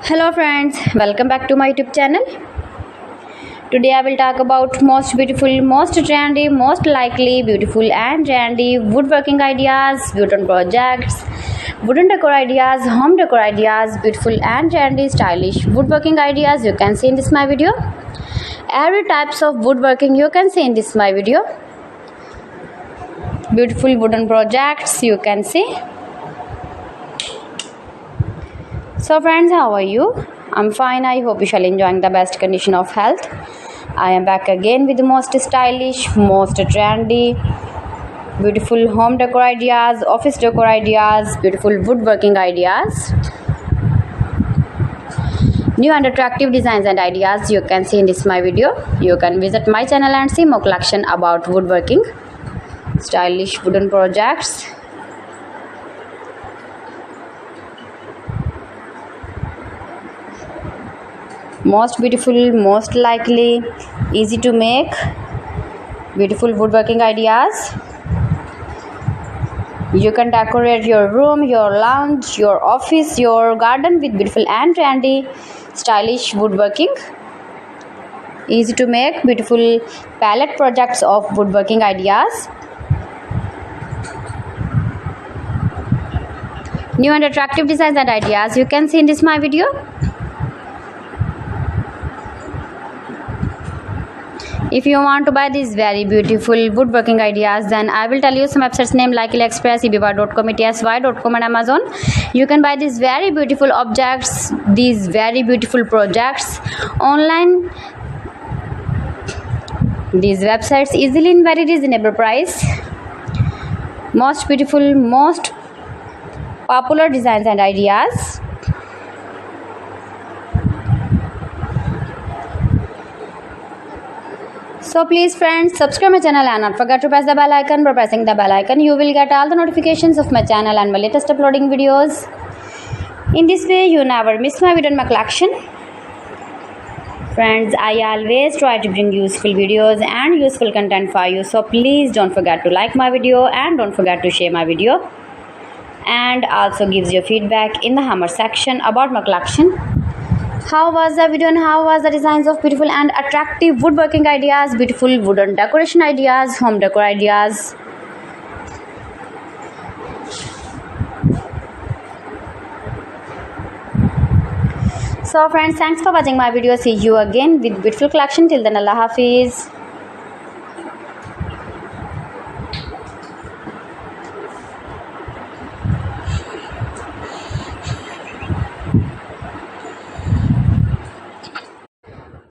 Hello friends, welcome back to my YouTube channel. Today I will talk about most beautiful, most trendy, most likely beautiful and trendy woodworking ideas, wooden projects, wooden decor ideas, home decor ideas, beautiful and trendy stylish woodworking ideas you can see in this my video. Every types of woodworking you can see in this my video. Beautiful wooden projects you can see. So friends, how are you? I'm fine. I hope you shall enjoying the best condition of health. I am back again with the most stylish, most trendy, beautiful home decor ideas, office decor ideas, beautiful woodworking ideas, new and attractive designs and ideas you can see in this my video. You can visit my channel and see more collection about woodworking, stylish wooden projects. Most beautiful, most likely, easy to make, beautiful woodworking ideas. You can decorate your room, your lounge, your office, your garden with beautiful and trendy, stylish woodworking. Easy to make, beautiful palette projects of woodworking ideas. New and attractive designs and ideas you can see in this my video. If you want to buy these very beautiful woodworking ideas, then I will tell you some websites name like AliExpress, eBay.com, ETSY.com and Amazon. You can buy these very beautiful objects, these very beautiful projects online. These websites easily in very reasonable price. Most beautiful, most popular designs and ideas. So please friends, subscribe my channel and not forget to press the bell icon. By pressing the bell icon, you will get all the notifications of my channel and my latest uploading videos. In this way, you never miss my video in my collection. Friends, I always try to bring useful videos and useful content for you. So please don't forget to like my video and don't forget to share my video. And also gives your feedback in the hammer section about my collection. How was the video and how was the designs of beautiful and attractive woodworking ideas, beautiful wooden decoration ideas, home decor ideas. So friends, thanks for watching my video. See you again with beautiful collection. Till then, Allah Hafiz.